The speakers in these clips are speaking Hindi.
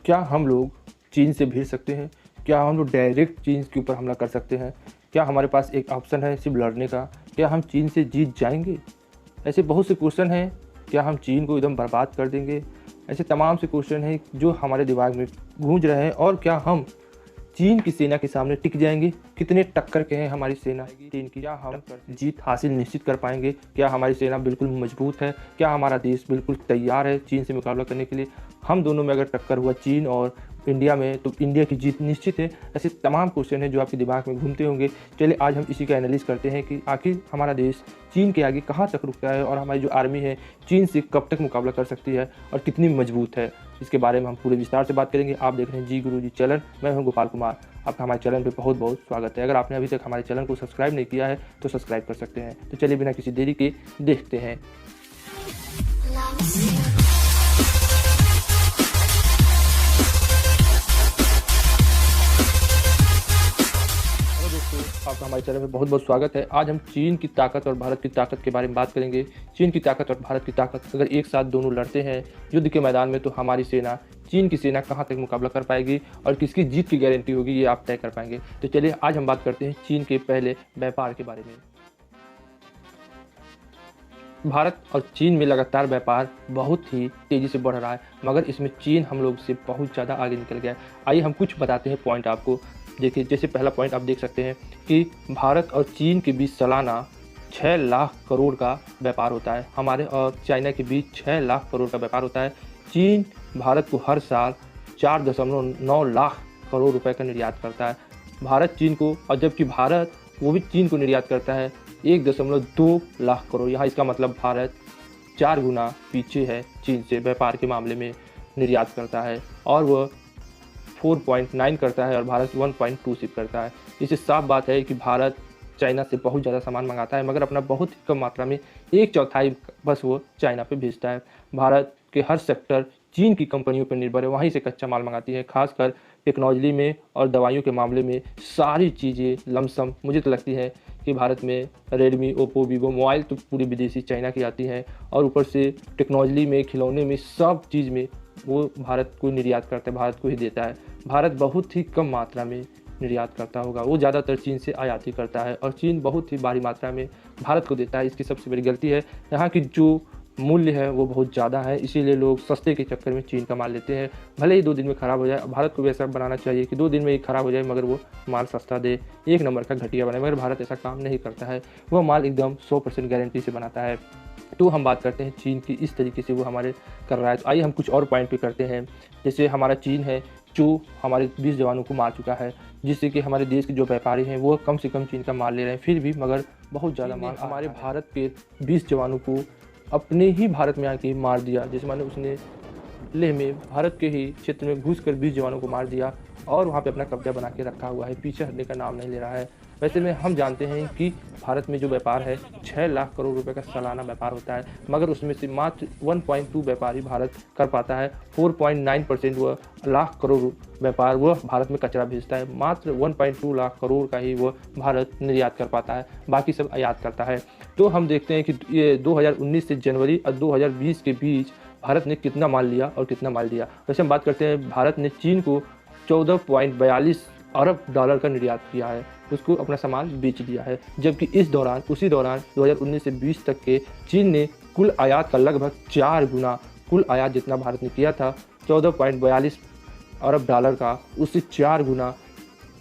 क्या हम लोग चीन से भिड़ सकते हैं? क्या हम लोग डायरेक्ट चीन के ऊपर हमला कर सकते हैं? क्या हमारे पास एक ऑप्शन है सिर्फ लड़ने का? क्या हम चीन से जीत जाएंगे? ऐसे बहुत से क्वेश्चन हैं। क्या हम चीन को एकदम बर्बाद कर देंगे? ऐसे तमाम से क्वेश्चन हैं जो हमारे दिमाग में गूंज रहे हैं। और क्या हम चीन की सेना के सामने टिक जाएंगे? कितने टक्कर के हैं हमारी सेना चीन की? क्या हम जीत हासिल निश्चित कर पाएंगे? क्या हमारी सेना बिल्कुल मजबूत है? क्या हमारा देश बिल्कुल तैयार है चीन से मुकाबला करने के लिए? हम दोनों में अगर टक्कर हुआ चीन और इंडिया में तो इंडिया की जीत निश्चित है। ऐसे तमाम क्वेश्चन हैं जो आपके दिमाग में घूमते होंगे। चलिए आज हम इसी का एनालिसिस करते हैं कि आखिर हमारा देश चीन के आगे कहाँ तक रुकता है और हमारी जो आर्मी है चीन से कब तक मुकाबला कर सकती है और कितनी मजबूत है। इसके बारे में हम पूरे विस्तार से बात करेंगे। आप देख रहे हैं जी गुरु जी चैनल। मैं हूं गोपाल कुमार। आपका हमारे चैनल पे बहुत बहुत स्वागत है। अगर आपने अभी तक हमारे चैनल को सब्सक्राइब नहीं किया है तो सब्सक्राइब कर सकते हैं। तो चलिए बिना किसी देरी के देखते हैं। आपका हमारे चैनल में बहुत बहुत स्वागत है। आज हम चीन की ताकत और भारत की ताकत के बारे में बात करेंगे। चीन की ताकत और भारत की ताकत अगर एक साथ दोनों लड़ते हैं युद्ध के मैदान में तो हमारी सेना चीन की सेना कहां तक मुकाबला कर पाएगी और किसकी जीत की गारंटी होगी ये आप तय कर पाएंगे। तो चलिए आज हम बात करते हैं चीन के पहले व्यापार के बारे में। भारत और चीन में लगातार व्यापार बहुत ही तेज़ी से बढ़ रहा है, मगर इसमें चीन हम लोग से बहुत ज़्यादा आगे निकल गया है। आइए हम कुछ बताते हैं पॉइंट आपको। देखिए, जैसे पहला पॉइंट आप देख सकते हैं कि भारत और चीन के बीच सालाना 6 लाख करोड़ का व्यापार होता है। हमारे और चाइना के बीच 6 लाख करोड़ का व्यापार होता है। चीन भारत को हर साल 4.9 लाख करोड़ रुपए का निर्यात करता है। भारत चीन को, और जबकि भारत वो भी चीन को निर्यात करता है 1.2 लाख करोड़। यहाँ इसका मतलब भारत 4 गुना पीछे है चीन से व्यापार के मामले में। निर्यात करता है और वह 4.9 करता है और भारत 1.26 करता है। इससे साफ बात है कि भारत चाइना से बहुत ज़्यादा सामान मंगाता है, मगर अपना बहुत ही कम मात्रा में 1/4 बस वो चाइना पे भेजता है। भारत के हर सेक्टर चीन की कंपनियों पर निर्भर है, वहीं से कच्चा माल मंगाती है। खासकर टेक्नोलॉजी में और दवाइयों के मामले में सारी चीज़ें लमसम मुझे तो लगती है कि भारत में रेडमी, ओप्पो, वीवो मोबाइल तो पूरी विदेशी चाइना की आती हैं, और ऊपर से टेक्नोलॉजी में, खिलौने में, सब चीज़ में वो भारत को निर्यात करता है, भारत को ही देता है। भारत बहुत ही कम मात्रा में निर्यात करता होगा, वो ज़्यादातर चीन से आयात ही करता है, और चीन बहुत ही भारी मात्रा में भारत को देता है। इसकी सबसे बड़ी गलती है यहाँ की जो मूल्य है वो बहुत ज़्यादा है, इसीलिए लोग सस्ते के चक्कर में चीन का माल लेते हैं। भले ही 2 दिन में ख़राब हो जाए, भारत को भी ऐसा बनाना चाहिए कि 2 दिन में ही ख़राब हो जाए, मगर वो माल सस्ता दे, एक नंबर का घटिया बनाए। मगर भारत ऐसा काम नहीं करता है, वह माल एकदम 100% गारंटी से बनाता है। तो हम बात करते हैं चीन की, इस तरीके से वो हमारे कर रहा है। तो आइए हम कुछ और पॉइंट पे करते हैं। जैसे हमारा चीन है जो हमारे 20 जवानों को मार चुका है, जिससे कि हमारे देश के जो व्यापारी हैं वो कम से कम चीन का माल ले रहे हैं, फिर भी मगर बहुत ज़्यादा माल हमारे भारत के 20 जवानों को अपने ही भारत में आके मार दिया। जैसे माने उसने लेह में भारत के ही क्षेत्र में घुसकर 20 जवानों को मार दिया और वहाँ पे अपना कब्जा बना के रखा हुआ है, पीछे हटने का नाम नहीं ले रहा है। वैसे में हम जानते हैं कि भारत में जो व्यापार है 6 लाख करोड़ रुपए का सालाना व्यापार होता है, मगर उसमें से मात्र 1.2 व्यापार ही भारत कर पाता है। 4.9% वह लाख करोड़ व्यापार वह भारत में कचरा भेजता है। मात्र 1.2 लाख करोड़ का ही वह भारत निर्यात कर पाता है, बाकी सब आयात करता है। तो हम देखते हैं कि ये 2019 से जनवरी और 2020 के बीच भारत ने कितना माल लिया और कितना माल दिया। वैसे हम बात करते हैं, भारत ने चीन को 14.42 अरब डॉलर का निर्यात किया है, उसको अपना सामान बेच दिया है। जबकि उसी दौरान 2019 से 20 तक के चीन ने कुल आयात का लगभग 4 गुना, कुल आयात जितना भारत ने किया था 14.42 अरब डॉलर का, उससे 4 गुना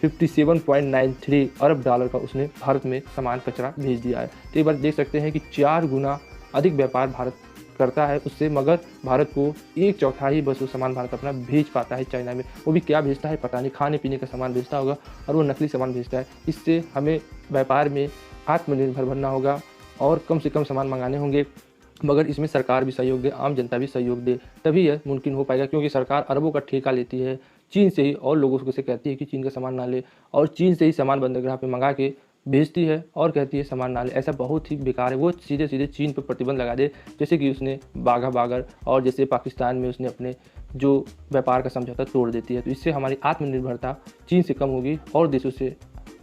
57.93 अरब डॉलर का उसने भारत में सामान कचरा भेज दिया है। तो एक बार देख सकते हैं कि 4 गुना अधिक व्यापार भारत करता है उससे, मगर भारत को 1/4 बस वो सामान भारत अपना भेज पाता है चाइना में। वो भी क्या भेजता है पता नहीं, खाने पीने का सामान भेजता होगा और वो नकली सामान भेजता है। इससे हमें व्यापार में आत्मनिर्भर बनना होगा और कम से कम सामान मंगाने होंगे, मगर इसमें सरकार भी सहयोग दे, आम जनता भी सहयोग दे, तभी यह मुमकिन हो पाएगा। क्योंकि सरकार अरबों का ठेका लेती है चीन से ही और लोगों को से कहती है कि चीन का सामान ना ले, और चीन से ही सामान बंदरगाह पे मंगा के भेजती है और कहती है सामान ना ले। ऐसा बहुत ही बेकार है। वो सीधे सीधे चीन पर प्रतिबंध लगा दे, जैसे कि उसने बाघा बागर, और जैसे पाकिस्तान में उसने अपने जो व्यापार का समझौता तोड़ देती है। तो इससे हमारी आत्मनिर्भरता चीन से कम होगी और देशों से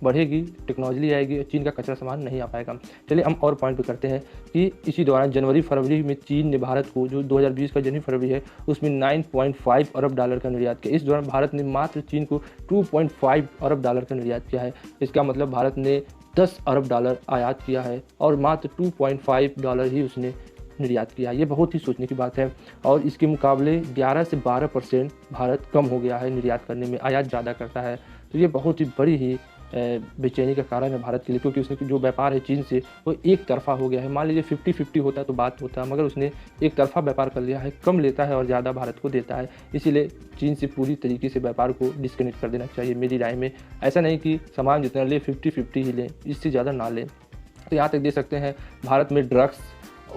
बढ़ेगी, टेक्नोलॉजी आएगी, चीन का कच्चा सामान नहीं आ पाएगा। चलिए हम और पॉइंट पे करते हैं कि इसी दौरान जनवरी-फरवरी में चीन ने भारत को, जो 2020 का जनवरी-फरवरी है, उसमें $9.5 अरब का निर्यात किया। इस दौरान भारत ने मात्र चीन को $2.5 अरब का निर्यात किया है। इसका मतलब भारत ने $10 अरब आयात किया है और मात्र $2.5 ही उसने निर्यात किया। ये बहुत ही सोचने की बात है और इसके मुकाबले 11 से 12% भारत कम हो गया है निर्यात करने में, आयात ज़्यादा करता है। तो ये बहुत ही बड़ी ही बेचैनी का कारण है भारत के लिए, क्योंकि उसने जो व्यापार है चीन से वो एक तरफ़ा हो गया है। मान लीजिए 50-50 होता तो बात होता, मगर उसने एक तरफ़ा व्यापार कर लिया है, कम लेता है और ज़्यादा भारत को देता है। इसीलिए चीन से पूरी तरीके से व्यापार को डिस्कनेक्ट कर देना चाहिए मेरी राय में। ऐसा नहीं कि सामान जितना ले 50-50 ही लें, इससे ज़्यादा ना लें। तो यहाँ तक देख सकते हैं भारत में ड्रग्स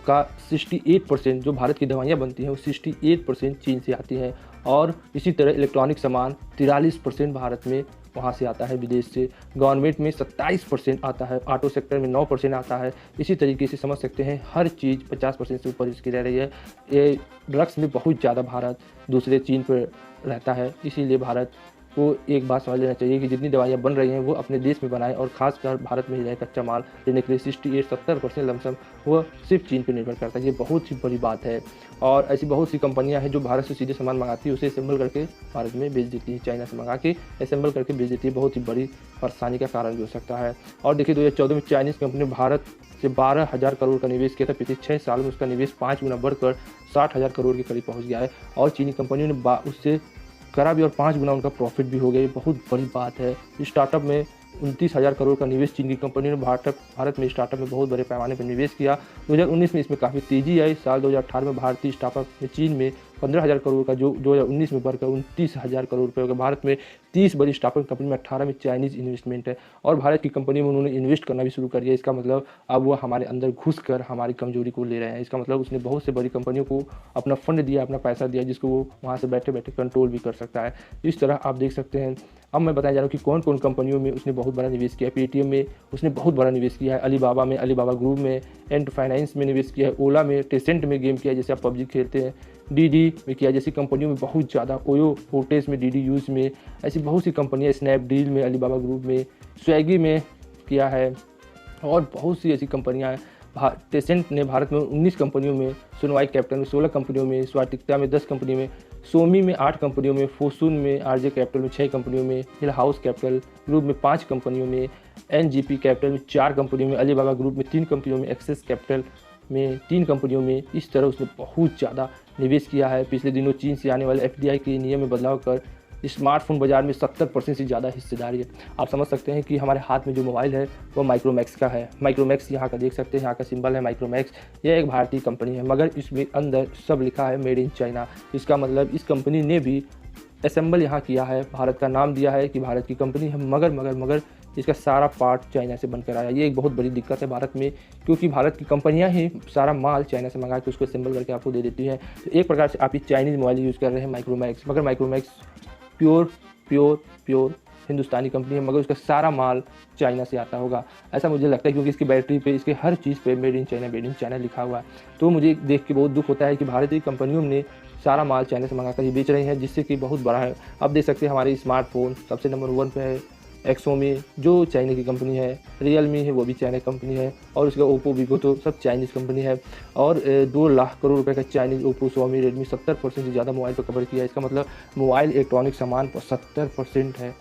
का 68%, जो भारत की दवाइयाँ बनती हैं वो 68% चीन से आती हैं और इसी तरह इलेक्ट्रॉनिक सामान 43% भारत में वहाँ से आता है विदेश से। गवर्नमेंट में 27% आता है, ऑटो सेक्टर में 9% आता है। इसी तरीके से समझ सकते हैं हर चीज़ 50% से ऊपर इसकी रह रही है। ये ड्रग्स में बहुत ज़्यादा भारत दूसरे चीन पर रहता है। इसीलिए भारत को एक बात समझ लेना चाहिए कि जितनी दवाइयाँ बन रही हैं वो अपने देश में बनाएं और ख़ासकर भारत में ही रहे कच्चा माल लेने के लिए 68-70% लमसम वो सिर्फ चीन पर निर्भर करता है। ये बहुत ही बड़ी बात है और ऐसी बहुत सी कंपनियां हैं जो भारत से सीधे सामान मंगाती है, उसे असेंबल करके भारत में बेच देती है, चाइना से मंगा के असेंबल करके बेच देती है। बहुत ही बड़ी परेशानी का कारण भी हो सकता है। और देखिए 2014 में चाइनीज़ कंपनी ने भारत से 12,000 करोड़ का निवेश किया था। पिछले 6 साल में उसका निवेश 5 गुना बढ़कर 60,000 करोड़ के करीब पहुँच गया है और चीनी कंपनियों ने उससे करा भी और 5 गुना उनका प्रॉफिट भी हो गया। ये बहुत बड़ी बात है। स्टार्टअप में 29,000 करोड़ का निवेश चीन की कंपनी ने भारत में स्टार्टअप में बहुत बड़े पैमाने पर निवेश किया। 2019 में इसमें काफ़ी तेज़ी आई। साल 2018 में भारतीय स्टार्टअप में चीन में 15,000 करोड़ का, जो 2019 में बढ़कर 29,000 करोड़ रुपये हो गया। भारत में 30 बड़ी स्टार्टअप कंपनी में 18 में चाइनीज़ इन्वेस्टमेंट है और भारत की कंपनी में उन्होंने इन्वेस्ट करना भी शुरू कर दिया। इसका मतलब अब वो हमारे अंदर घुस कर हमारी कमजोरी को ले रहे हैं। इसका मतलब उसने बहुत से बड़ी कंपनियों को अपना फंड दिया, अपना पैसा दिया, जिसको वो वहाँ से बैठे बैठे कंट्रोल भी कर सकता है। इस तरह आप देख सकते हैं। अब मैं बताया जा रहा हूँ कि कौन कौन कंपनियों में उसने बहुत बड़ा निवेश किया है। पेटीएम में उसने बहुत बड़ा निवेश किया है, अलीबाबा में, अलीबाबा ग्रुप में, एंड फाइनेंस में निवेश किया है, ओला में, टेसेंट में गेम किया है जैसे आप पबजी खेलते हैं, डीडी में किया, जैसी कंपनियों में बहुत ज़्यादा, ओयो होटेस में, डीडी यूज़ में, ऐसी बहुत सी कंपनियाँ, स्नैपडील में, अलीबाबा ग्रुप में, स्विगी में किया है और बहुत सी ऐसी कंपनियाँ हैं। टेसेंट ने भारत में 19 कंपनियों में, सुनवाई कैपिटल में 16 कंपनियों में, स्वातिकता में 10 कंपनियों में, सोमी में 8 कंपनियों में, फोसून में, आरजे कैपिटल में 6 कंपनियों में, हिल हाउस कैपिटल ग्रुप में 5 कंपनियों में, एनजीपी कैपिटल में 4 कंपनियों में, अलीबाबा ग्रुप में 3 कंपनियों में, एक्सेस कैपिटल में 3 कंपनियों में। इस तरह उसने बहुत ज़्यादा निवेश किया है। पिछले दिनों चीन से आने वाले एफडीआई के नियम में बदलाव कर स्मार्टफोन बाजार में 70% से ज़्यादा हिस्सेदारी है। आप समझ सकते हैं कि हमारे हाथ में जो मोबाइल है वो माइक्रोमैक्स का है। माइक्रोमैक्स यहाँ का देख सकते हैं, यहाँ का सिंबल है माइक्रोमैक्स। यह एक भारतीय कंपनी है मगर इसमें अंदर सब लिखा है मेड इन चाइना। इसका मतलब इस कंपनी ने भी असेंबल यहाँ किया है, भारत का नाम दिया है कि भारत की कंपनी है, मगर इसका सारा पार्ट चाइना से बनकर आया। ये एक बहुत बड़ी दिक्कत है भारत में, क्योंकि भारत की कंपनियां ही सारा माल चाइना से मंगा के उसको असेंबल करके आपको दे देती हैं। तो एक प्रकार से आप ये चाइनीज़ मोबाइल यूज़ कर रहे हैं माइक्रोमैक्स, मगर माइक्रोमैक्स प्योर हिंदुस्तानी कंपनी है, मगर उसका सारा माल चाइना से आता होगा ऐसा मुझे लगता है, क्योंकि इसकी बैटरी पे, इसके हर चीज़ पे मेड इन चाइना लिखा हुआ है। तो मुझे देख के बहुत दुख होता है कि भारतीय कंपनियों ने सारा माल चाइना से मंगा कर ही बेच रही हैं, जिससे कि बहुत बड़ा है। अब देख सकते हैं हमारे स्मार्टफोन सबसे नंबर 1 पे है एक्सोमी, जो चाइना की कंपनी है, रियलमी है वो भी चाइना कंपनी है, और उसका ओप्पो वीवो तो सब चाइनीज़ कंपनी है। और 2 लाख करोड़ रुपए का चाइनीज़ ओप्पो, स्वामी, रेडमी 70% से ज़्यादा मोबाइल पर कवर किया है। इसका मतलब मोबाइल इलेक्ट्रॉनिक सामान पर 70% है।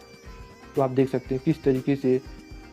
तो आप देख सकते हैं किस तरीके से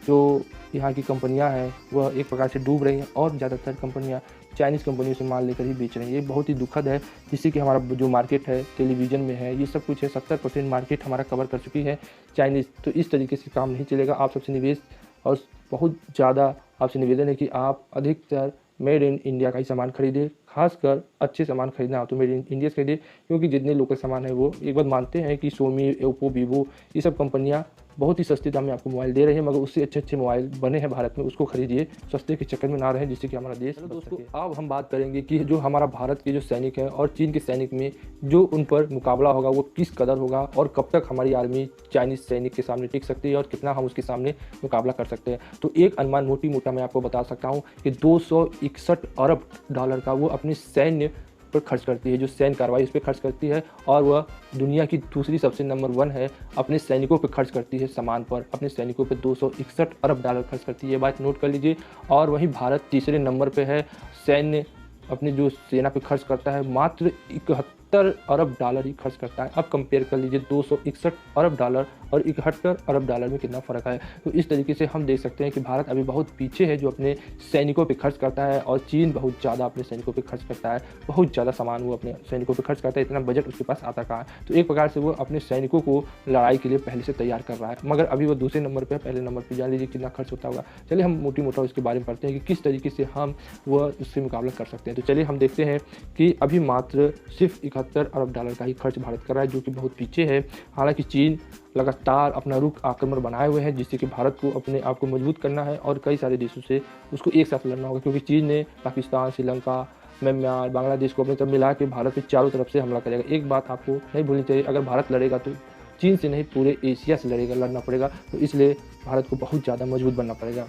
जो यहाँ की कंपनियाँ हैं वह एक प्रकार से डूब रही हैं और ज़्यादातर कंपनियाँ चाइनीज़ कंपनियों से माल लेकर ही बेच रही हैं। ये बहुत ही दुखद है, जिससे कि हमारा जो मार्केट है टेलीविज़न में है, ये सब कुछ है, 70% मार्केट हमारा कवर कर चुकी है चाइनीज़। तो इस तरीके से काम नहीं चलेगा। आप सबसे निवेश और बहुत ज़्यादा आपसे निवेदन है कि आप अधिकतर मेड इन इंडिया का ही सामान खरीदें, खासकर अच्छे सामान खरीदना हो तो मेड इन इंडिया से खरीदें, क्योंकि जितने लोकल सामान है वो एक बात मानते हैं कि सोमी, ओप्पो, वीवो ये सब कंपनियां बहुत ही सस्ते दाम में आपको मोबाइल दे रहे हैं, मगर उससे अच्छे मोबाइल बने हैं भारत में, उसको खरीदिए, सस्ते के चक्कर में ना रहें, जिससे कि हमारा देश बच सके। अब हम बात करेंगे कि जो हमारा भारत के जो सैनिक हैं और चीन के सैनिक में जो उन पर मुकाबला होगा वो किस कदर होगा और कब तक हमारी आर्मी चाइनीज़ सैनिक के सामने टिक सकती है और कितना हम उसके सामने मुकाबला कर सकते हैं। तो एक अनुमान मोटी मोटा मैं आपको बता सकता हूँ कि $261 अरब का वो अपने सैन्य पर खर्च करती है, जो सैन्य कार्रवाई उस पर खर्च करती है, और वह दुनिया की दूसरी सबसे नंबर 1 है अपने सैनिकों पर खर्च करती है, सामान पर अपने सैनिकों पर 261 अरब डॉलर खर्च करती है, ये बात नोट कर लीजिए। और वहीं भारत तीसरे नंबर पर है, सैन्य अपनी जो सेना पे खर्च करता है मात्र 71 अरब डॉलर ही खर्च करता है। अब कंपेयर कर लीजिए 261 अरब डॉलर और 71 अरब डॉलर में कितना फ़र्क है। तो इस तरीके से हम देख सकते हैं कि भारत अभी बहुत पीछे है जो अपने सैनिकों पे खर्च करता है, और चीन बहुत ज़्यादा अपने सैनिकों पे खर्च करता है, बहुत ज़्यादा सामान वो अपने सैनिकों पे खर्च करता है, इतना बजट उसके पास आता कहाँ है। तो एक प्रकार से वो अपने सैनिकों को लड़ाई के लिए पहले से तैयार कर रहा है, मगर अभी वो दूसरे नंबर पर है, पहले नंबर पर जान लीजिए कितना खर्च होता होगा। चलिए हम मोटी मोटा इसके बारे में पढ़ते हैं कि किस तरीके से हम वह उससे मुकाबला कर सकते हैं। तो चलिए हम देखते हैं कि अभी मात्र सिर्फ 71 अरब डॉलर का ही खर्च भारत कर रहा है, जो कि बहुत पीछे है। हालांकि चीन लगातार अपना रुख आक्रमण बनाए हुए हैं, जिससे कि भारत को अपने आप को मजबूत करना है और कई सारे देशों से उसको एक साथ लड़ना होगा, क्योंकि चीन ने पाकिस्तान, श्रीलंका, म्यांमार, बांग्लादेश को अपने तरफ मिला के भारत पे चारों तरफ से हमला करेगा। एक बात आपको नहीं भूलनी चाहिए, अगर भारत लड़ेगा तो चीन से नहीं पूरे एशिया से लड़ना पड़ेगा, तो इसलिए भारत को बहुत ज़्यादा मजबूत बनना पड़ेगा।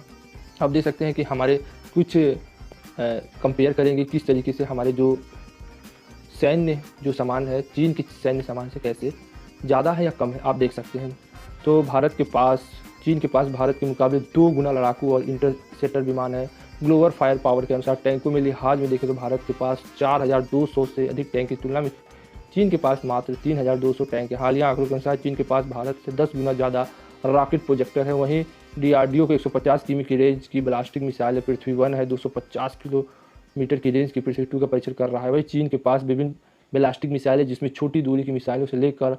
आप देख सकते हैं कि हमारे कुछ कंपेयर करेंगे किस तरीके से हमारे जो सैन्य जो सामान है चीन के सैन्य सामान से कैसे ज़्यादा है या कम है, आप देख सकते हैं। तो चीन के पास भारत के मुकाबले 2 गुना लड़ाकू और इंटरसेप्टर विमान है। ग्लोबल फायर पावर के अनुसार टैंकों में लिहाज में देखें तो भारत के पास 4200 से अधिक टैंक की तुलना में चीन के पास मात्र 3200 टैंक है। हालिया आंकड़ों के अनुसार चीन के पास भारत से 10 गुना ज़्यादा रॉकेट प्रोजेक्टर है। वहीं DRDO को 150 किमी की रेंज की बैलिस्टिक मिसाइल है। पृथ्वी 1 है 250 किलोमीटर की रेंज की पृथ्वी 2 का परीक्षण कर रहा है। वही चीन के पास विभिन्न बैलिस्टिक मिसाइल है, जिसमें छोटी दूरी की मिसाइलों से लेकर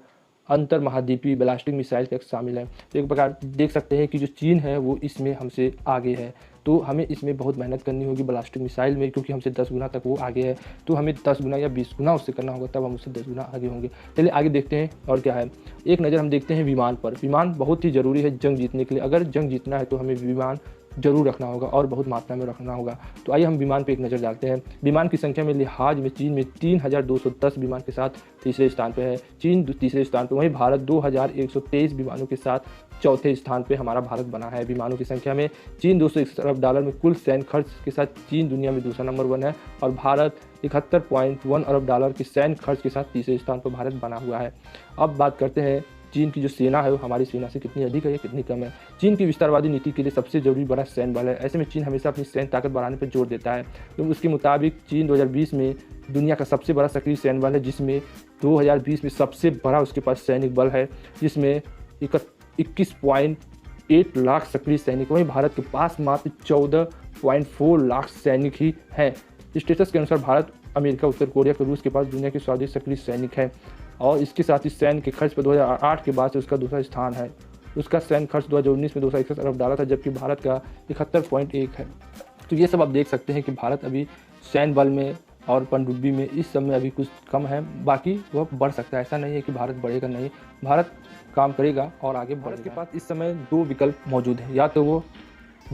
अंतर महाद्वीपीय बैलिस्टिक मिसाइल तक शामिल है। तो एक प्रकार देख सकते हैं कि जो चीन है वो इसमें हमसे आगे है, तो हमें इसमें बहुत मेहनत करनी होगी बैलिस्टिक मिसाइल में, क्योंकि हमसे 10 गुना तक वो आगे है। तो हमें 10 गुना या 20 गुना उससे करना होगा, तब हम उससे 10 गुना आगे होंगे। चलिए आगे देखते हैं और क्या है। एक नज़र हम देखते हैं विमान पर। विमान बहुत ही ज़रूरी है जंग जीतने के लिए। अगर जंग जीतना है तो हमें विमान जरूर रखना होगा और बहुत मात्रा में रखना होगा। तो आइए हम विमान पे एक नज़र डालते हैं। विमान की संख्या में लिहाज में चीन में 3210 विमान के साथ तीसरे स्थान पे है, चीन तीसरे स्थान पे। वहीं भारत 2123 विमानों के साथ चौथे स्थान पे हमारा भारत बना है। विमानों की संख्या में चीन 261 अरब डॉलर में कुल सैन्य खर्च के साथ चीन दुनिया में दूसरा नंबर 1 है, और भारत 71.1 अरब डॉलर के सैन्य खर्च के साथ तीसरे स्थान पर भारत बना हुआ है। अब बात करते हैं चीन की जो सेना है वो हमारी सेना से कितनी अधिक है या कितनी कम है। चीन की विस्तारवादी नीति के लिए सबसे जरूरी बड़ा सैन्य बल है। ऐसे में चीन हमेशा अपनी सैन्य ताकत बढ़ाने पर जोर देता है। तो उसके मुताबिक चीन 2020 में दुनिया का सबसे बड़ा सक्रिय सैन्य बल है, जिसमें 2020 में सबसे बड़ा उसके पास सैनिक बल है, जिसमें 21.8 लाख सक्रिय सैनिक। वहीं भारत के पास मात्र 14.4 लाख सैनिक ही हैं। स्टेटस के अनुसार भारत, अमेरिका, उत्तर कोरिया के रूस के पास दुनिया के सर्वाधिक सक्रिय सैनिक है, और इसके साथ ही सैन्य के खर्च पर 2008 के बाद से उसका दूसरा स्थान है। उसका सैन्य खर्च 2019 में 261 अरब डॉलर था, जबकि भारत का 71.1 है। तो ये सब आप देख सकते हैं कि भारत अभी सैन्य बल में और पनडुब्बी में इस सब में अभी कुछ कम है, बाकी वह बढ़ सकता है। ऐसा नहीं है कि भारत बढ़ेगा नहीं, भारत काम करेगा और आगे बढ़ेगा। भारत के पास इस समय 2 विकल्प मौजूद हैं, या तो वो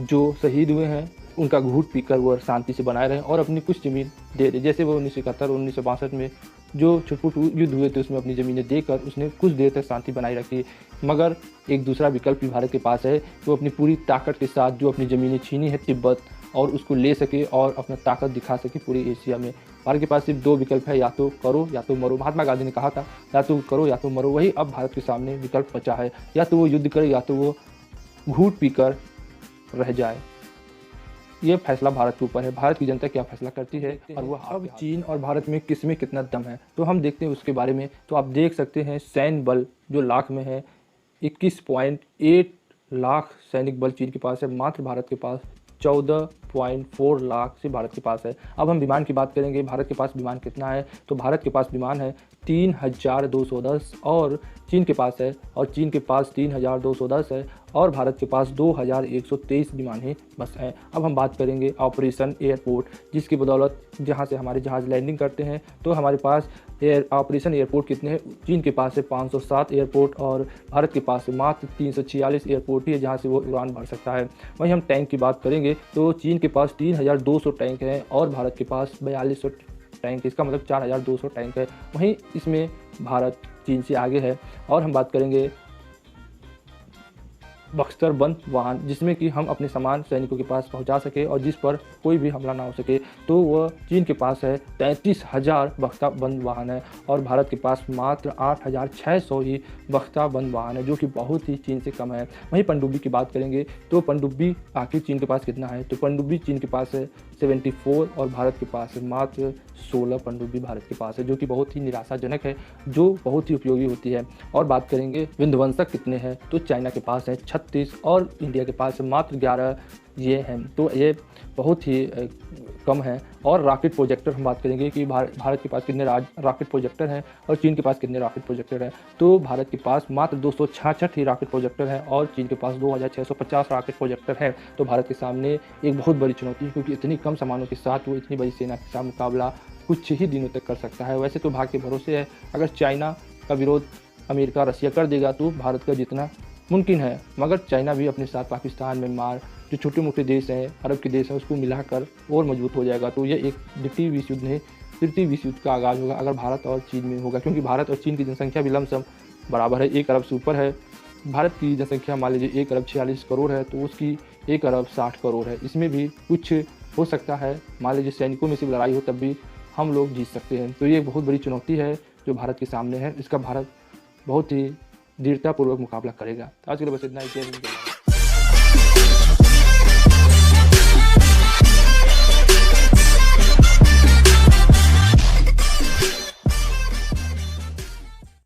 जो शहीद हुए हैं उनका घूट पीकर वो शांति से बनाए रहे और अपनी कुछ ज़मीन दे दे, जैसे वो 1971 और 1962 में जो छुटपुट युद्ध हुए थे उसमें अपनी ज़मीनें देकर उसने कुछ देर तक शांति बनाई रखी। मगर एक दूसरा विकल्प भी भारत के पास है, वो अपनी पूरी ताकत के साथ जो अपनी ज़मीनें छीनी है तिब्बत, और उसको ले सके और अपना ताकत दिखा सके पूरी एशिया में। भारत के पास सिर्फ 2 विकल्प है, या तो करो या तो मरो। महात्मा गांधी ने कहा था या तो करो या तो मरो, वही अब भारत के सामने विकल्प बचा है, या तो वो युद्ध करे या तो वो घूट पीकर रह जाए। ये फैसला भारत के ऊपर है, भारत की जनता क्या फैसला करती है और वो अब चीन और भारत में किस में कितना दम है तो हम देखते हैं उसके बारे में। तो आप देख सकते हैं सैन्य बल जो लाख में है 21.8 लाख सैनिक बल चीन के पास है, मात्र भारत के पास 14.4 लाख से भारत के पास है। अब हम विमान की बात करेंगे, भारत के पास विमान कितना है, तो भारत के पास विमान है 3210 और चीन के पास है, और चीन के पास 3210 है और भारत के पास 2123 विमान ही बस हैं। अब हम बात करेंगे ऑपरेशन एयरपोर्ट, जिसकी बदौलत जहां से हमारे जहाज़ लैंडिंग करते हैं, तो हमारे पास ऑपरेशन एयरपोर्ट कितने हैं। चीन के पास है 507 एयरपोर्ट और भारत के पास मात्र 346 एयरपोर्ट ही है जहाँ से वो उड़ान भर सकता है। वहीं हम टैंक की बात करेंगे तो चीन के पास 3200 टैंक हैं और भारत के पास 4200 टैंक, इसका मतलब 4200 टैंक है। वहीं इसमें भारत चीन से आगे है। और हम बात करेंगे बख्तर बंद वाहन, जिसमें कि हम अपने सामान सैनिकों के पास पहुंचा सके और जिस पर कोई भी हमला ना हो सके। तो वह चीन के पास है 33,000 बख्ता बंद वाहन है और भारत के पास मात्र 8,600 ही बख्ता बंद वाहन है, जो कि बहुत ही चीन से कम है। वहीं पनडुब्बी की बात करेंगे तो पनडुब्बी आखिर चीन के पास कितना है, तो पनडुब्बी चीन के पास है 74 और भारत के पास है मात्र 16 पनडुब्बी भारत के पास है, जो कि बहुत ही निराशाजनक है, जो बहुत ही उपयोगी होती है। और बात करेंगे विध्वंसक कितने हैं, तो चाइना के पास है 36 और इंडिया के पास मात्र 11 ये हैं, तो ये बहुत ही कम है। और रॉकेट प्रोजेक्टर हम बात करेंगे कि भारत के पास कितने रॉकेट प्रोजेक्टर हैं और चीन के पास कितने रॉकेट प्रोजेक्टर हैं, तो भारत के पास मात्र 266 ही रॉकेट प्रोजेक्टर हैं और चीन के पास 2,650 रॉकेट प्रोजेक्टर हैं। तो भारत के सामने एक बहुत बड़ी चुनौती है, क्योंकि इतनी कम सामानों के साथ वो इतनी बड़ी सेना के साथ मुकाबला कुछ ही दिनों तक कर सकता है। वैसे तो भाग्य के भरोसे है, अगर चाइना का विरोध अमेरिका रसिया कर देगा तो भारत का जीतना मुमकिन है, मगर चाइना भी अपने साथ पाकिस्तान, म्यांमार, जो छोटे मोटे देश हैं, अरब के देश हैं, उसको मिलाकर और मजबूत हो जाएगा। तो ये एक द्वितीय विश्व युद्ध नहीं, तृतीय विश्व युद्ध का आगाज़ होगा अगर भारत और चीन में होगा, क्योंकि भारत और चीन की जनसंख्या भी लमसम बराबर है, 1 अरब से ऊपर है। भारत की जनसंख्या मान लीजिए 1 अरब 46 करोड़ है, तो उसकी 1 अरब 60 करोड़ है। इसमें भी कुछ हो सकता है, मान लीजिए सैनिकों में से लड़ाई हो तब भी हम लोग जीत सकते हैं। तो ये एक बहुत बड़ी चुनौती है जो भारत के सामने है, इसका भारत बहुत ही दृढ़तापूर्वक मुकाबला करेगा। आज के लिए बस इतना ही।